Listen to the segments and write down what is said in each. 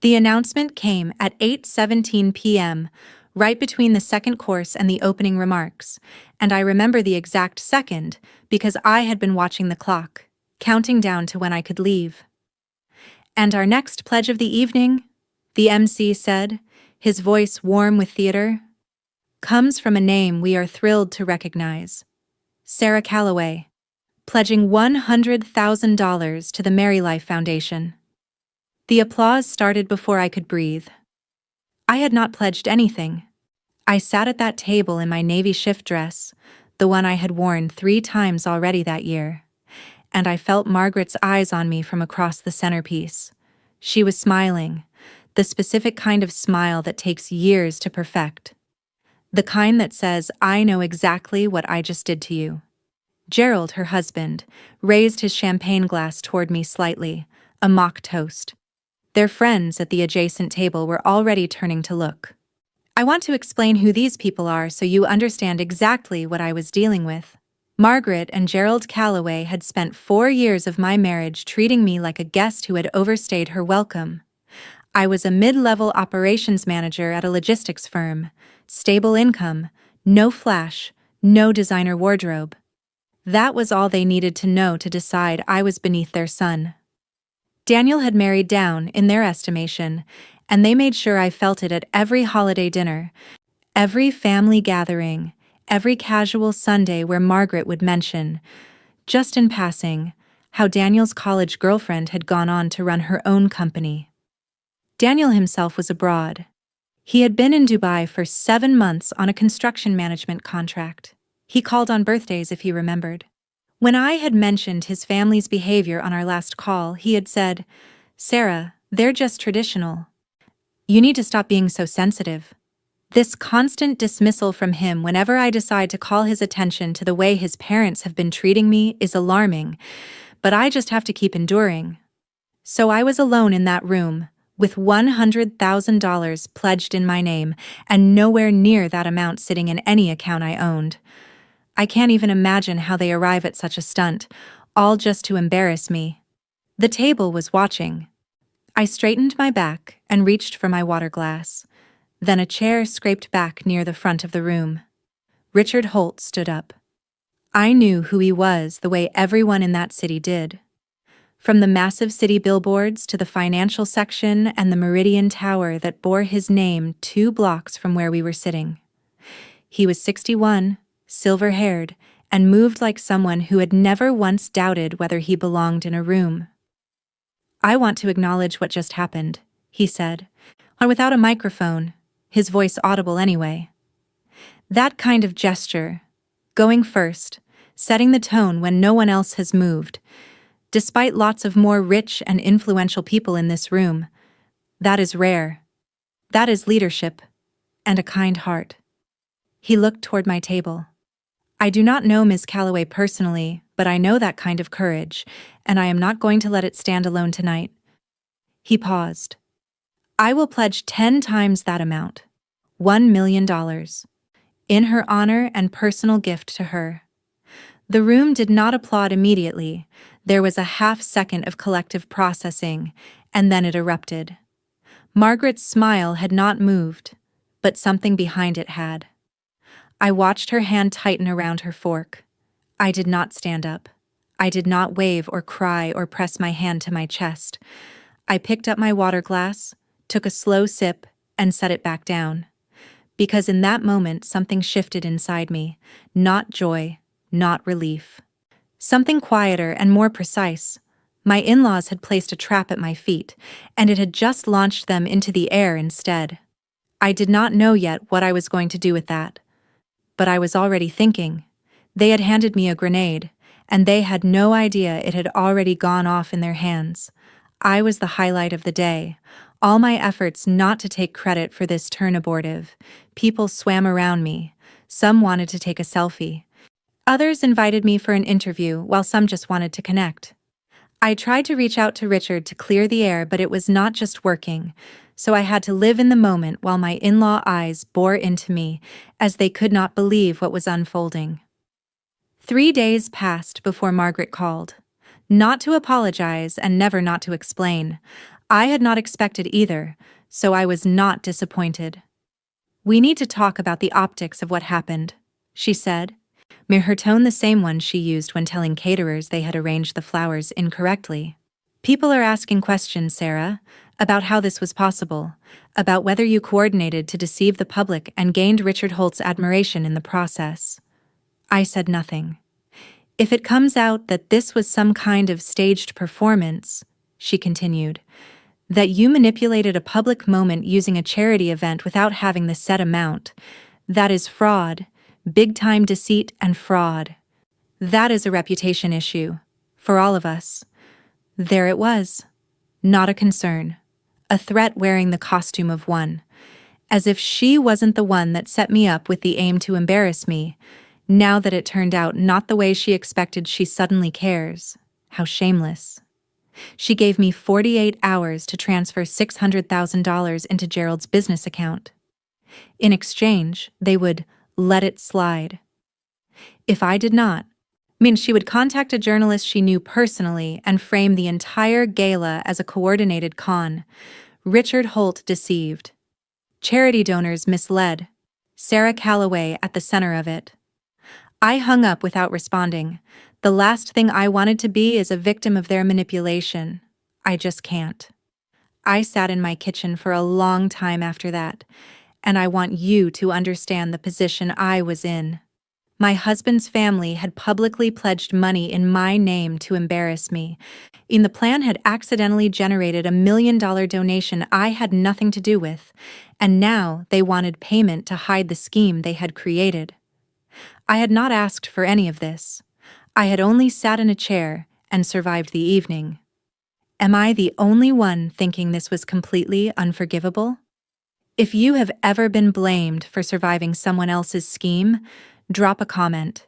The announcement came at 8:17 p.m., right between the second course and the opening remarks, and I remember the exact second because I had been watching the clock, counting down to when I could leave. "And our next pledge of the evening," the MC said, his voice warm with theater, "comes from a name we are thrilled to recognize. Sarah Calloway, pledging $100,000 to the Mary Life Foundation." The applause started before I could breathe. I had not pledged anything. I sat at that table in my Navy shift dress, the one I had worn 3 times already that year, and I felt Margaret's eyes on me from across the centerpiece. She was smiling, the specific kind of smile that takes years to perfect. The kind that says, "I know exactly what I just did to you." Gerald, her husband, raised his champagne glass toward me slightly, a mock toast. Their friends at the adjacent table were already turning to look. I want to explain who these people are so you understand exactly what I was dealing with. Margaret and Gerald Calloway had spent 4 years of my marriage treating me like a guest who had overstayed her welcome. I was a mid-level operations manager at a logistics firm, stable income, no flash, no designer wardrobe. That was all they needed to know to decide I was beneath their sun. Daniel had married down, in their estimation, and they made sure I felt it at every holiday dinner, every family gathering, every casual Sunday where Margaret would mention, just in passing, how Daniel's college girlfriend had gone on to run her own company. Daniel himself was abroad. He had been in Dubai for 7 months on a construction management contract. He called on birthdays if he remembered. When I had mentioned his family's behavior on our last call, he had said, "Sarah, they're just traditional. You need to stop being so sensitive." This constant dismissal from him whenever I decide to call his attention to the way his parents have been treating me is alarming, but I just have to keep enduring. So I was alone in that room, with $100,000 pledged in my name and nowhere near that amount sitting in any account I owned. I can't even imagine how they arrive at such a stunt, all just to embarrass me. The table was watching. I straightened my back and reached for my water glass. Then a chair scraped back near the front of the room. Richard Holt stood up. I knew who he was the way everyone in that city did. From the massive city billboards to the financial section and the Meridian Tower that bore his name 2 blocks from where we were sitting. He was 61, silver-haired, and moved like someone who had never once doubted whether he belonged in a room. "I want to acknowledge what just happened," he said, without a microphone, his voice audible anyway. That kind of gesture, going first, setting the tone when no one else has moved, despite lots of more rich and influential people in this room, that is rare. That is leadership, and a kind heart. He looked toward my table. "I do not know Ms. Calloway personally, but I know that kind of courage, and I am not going to let it stand alone tonight." He paused. "I will pledge 10 times that amount, $1 million, in her honor and personal gift to her." The room did not applaud immediately. There was a half-second of collective processing, and then it erupted. Margaret's smile had not moved, but something behind it had. I watched her hand tighten around her fork. I did not stand up. I did not wave or cry or press my hand to my chest. I picked up my water glass, took a slow sip, and set it back down. Because in that moment something shifted inside me, not joy, not relief. Something quieter and more precise. My in-laws had placed a trap at my feet, and it had just launched them into the air instead. I did not know yet what I was going to do with that. But I was already thinking. They had handed me a grenade, and they had no idea it had already gone off in their hands. I was the highlight of the day. All my efforts not to take credit for this turn abortive. People swam around me. Some wanted to take a selfie. Others invited me for an interview, while some just wanted to connect. I tried to reach out to Richard to clear the air, but it was not just working, so I had to live in the moment while my in-law eyes bore into me, as they could not believe what was unfolding. 3 days passed before Margaret called. Not to apologize and never not to explain. I had not expected either, so I was not disappointed. "We need to talk about the optics of what happened," she said, her tone the same one she used when telling caterers they had arranged the flowers incorrectly. "People are asking questions, Sarah, about how this was possible, about whether you coordinated to deceive the public and gained Richard Holt's admiration in the process." I said nothing. "If it comes out that this was some kind of staged performance," she continued, "that you manipulated a public moment using a charity event without having the set amount, that is fraud, big-time deceit and fraud. That is a reputation issue, for all of us." There it was. Not a concern. A threat wearing the costume of one. As if she wasn't the one that set me up with the aim to embarrass me, now that it turned out not the way she expected. She suddenly cares. How shameless. She gave me 48 hours to transfer $600,000 into Gerald's business account. In exchange, they would let it slide. If I did not, she would contact a journalist she knew personally and frame the entire gala as a coordinated con. Richard Holt deceived. Charity donors misled. Sarah Calloway at the center of it. I hung up without responding. The last thing I wanted to be is a victim of their manipulation. I just can't. I sat in my kitchen for a long time after that, and I want you to understand the position I was in. My husband's family had publicly pledged money in my name to embarrass me. The plan had accidentally generated $1 million donation I had nothing to do with, and now they wanted payment to hide the scheme they had created. I had not asked for any of this. I had only sat in a chair and survived the evening. Am I the only one thinking this was completely unforgivable? If you have ever been blamed for surviving someone else's scheme, drop a comment.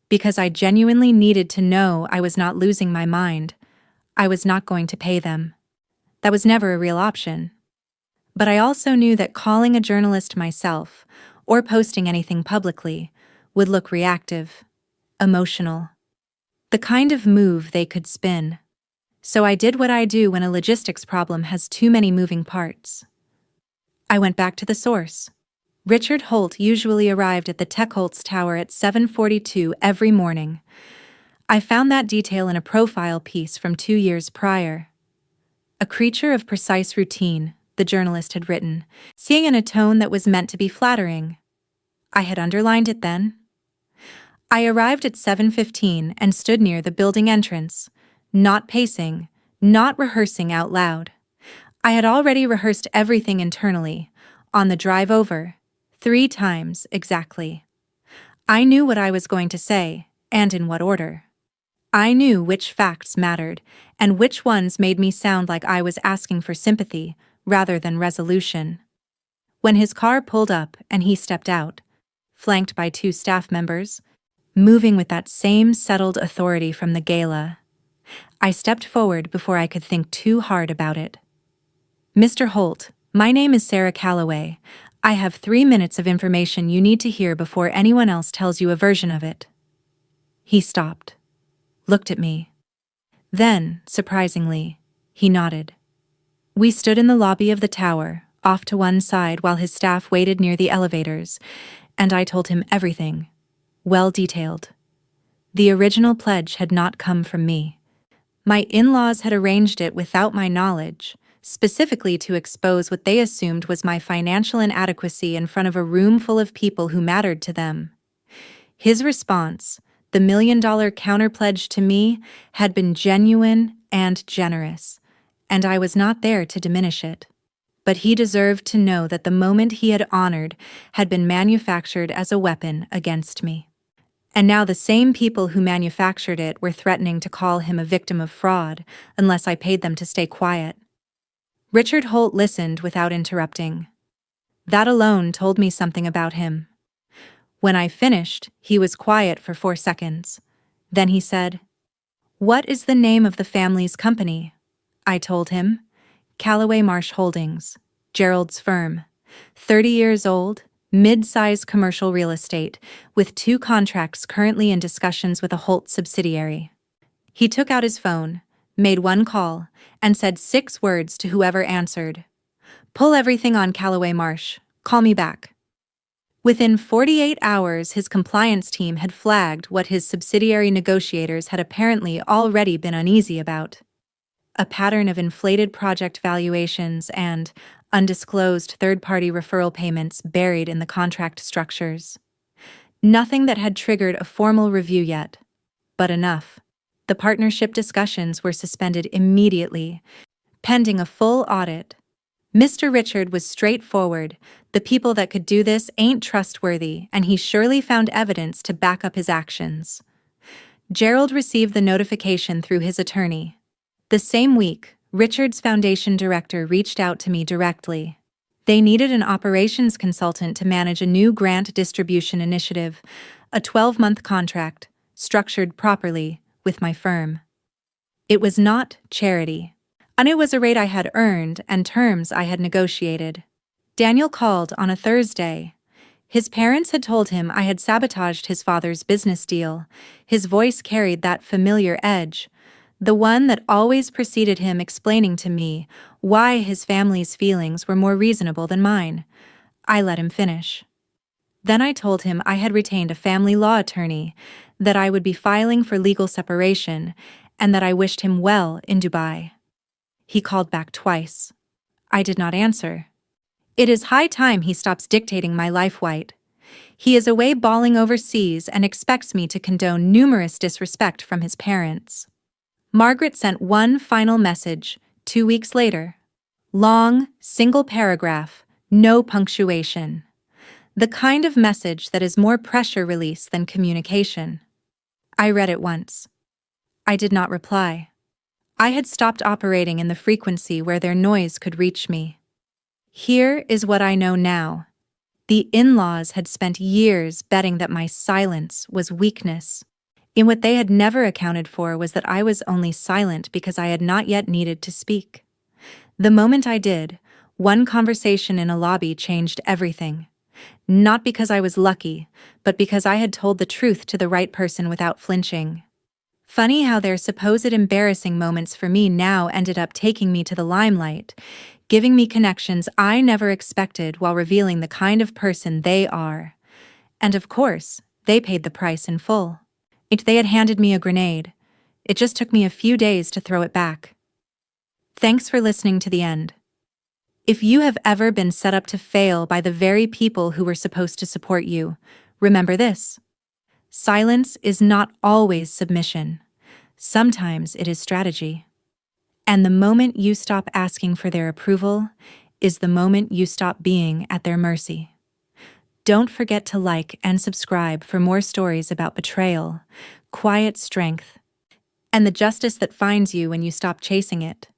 Because I genuinely needed to know I was not losing my mind. I was not going to pay them. That was never a real option. But I also knew that calling a journalist myself, or posting anything publicly, would look reactive, emotional. The kind of move they could spin. So I did what I do when a logistics problem has too many moving parts. I went back to the source. Richard Holt usually arrived at the Tech Holt's Tower at 7:42 every morning. I found that detail in a profile piece from 2 years prior. A creature of precise routine, the journalist had written, saying in a tone that was meant to be flattering. I had underlined it then. I arrived at 7:15 and stood near the building entrance, not pacing, not rehearsing out loud. I had already rehearsed everything internally, on the drive over, 3 times exactly. I knew what I was going to say, and in what order. I knew which facts mattered, and which ones made me sound like I was asking for sympathy rather than resolution. When his car pulled up and he stepped out, flanked by 2 staff members, moving with that same settled authority from the gala, I stepped forward before I could think too hard about it. "Mr. Holt, my name is Sarah Calloway. I have 3 minutes of information you need to hear before anyone else tells you a version of it." He stopped, looked at me. Then, surprisingly, he nodded. We stood in the lobby of the tower, off to one side while his staff waited near the elevators, and I told him everything, well detailed. The original pledge had not come from me. My in-laws had arranged it without my knowledge, specifically to expose what they assumed was my financial inadequacy in front of a room full of people who mattered to them. His response, the $1 million counterpledge to me, had been genuine and generous, and I was not there to diminish it. But he deserved to know that the moment he had honored had been manufactured as a weapon against me. And now the same people who manufactured it were threatening to call him a victim of fraud unless I paid them to stay quiet. Richard Holt listened without interrupting. That alone told me something about him. When I finished, he was quiet for 4 seconds. Then he said, "What is the name of the family's company?" I told him. Callaway Marsh Holdings, Gerald's firm. 30 years old, mid-size commercial real estate, with 2 contracts currently in discussions with a Holt subsidiary. He took out his phone, made one call, and said 6 words to whoever answered. "Pull everything on Callaway Marsh. Call me back." Within 48 hours, his compliance team had flagged what his subsidiary negotiators had apparently already been uneasy about: a pattern of inflated project valuations and undisclosed third-party referral payments buried in the contract structures. Nothing that had triggered a formal review yet, but enough. The partnership discussions were suspended immediately, pending a full audit. Mr. Richard was straightforward. The people that could do this ain't trustworthy, and he surely found evidence to back up his actions. Gerald received the notification through his attorney. The same week, Richard's foundation director reached out to me directly. They needed an operations consultant to manage a new grant distribution initiative, a 12-month contract, structured properly, with my firm. It was not charity, and it was a rate I had earned and terms I had negotiated. Daniel called on a Thursday. His parents had told him I had sabotaged his father's business deal. His voice carried that familiar edge, the one that always preceded him explaining to me why his family's feelings were more reasonable than mine. I let him finish. Then I told him I had retained a family law attorney, that I would be filing for legal separation, and that I wished him well in Dubai. He called back twice. I did not answer. It is high time he stops dictating my life, White. He is away bawling overseas and expects me to condone numerous disrespect from his parents. Margaret sent one final message 2 weeks later. Long, single paragraph, no punctuation. The kind of message that is more pressure release than communication. I read it once. I did not reply. I had stopped operating in the frequency where their noise could reach me. Here is what I know now. The in-laws had spent years betting that my silence was weakness. In what they had never accounted for was that I was only silent because I had not yet needed to speak. The moment I did, one conversation in a lobby changed everything. Not because I was lucky, but because I had told the truth to the right person without flinching. Funny how their supposed embarrassing moments for me now ended up taking me to the limelight, giving me connections I never expected while revealing the kind of person they are. And of course, they paid the price in full. They had handed me a grenade. It just took me a few days to throw it back. Thanks for listening to the end. If you have ever been set up to fail by the very people who were supposed to support you, remember this. Silence is not always submission. Sometimes it is strategy. And the moment you stop asking for their approval is the moment you stop being at their mercy. Don't forget to like and subscribe for more stories about betrayal, quiet strength, and the justice that finds you when you stop chasing it.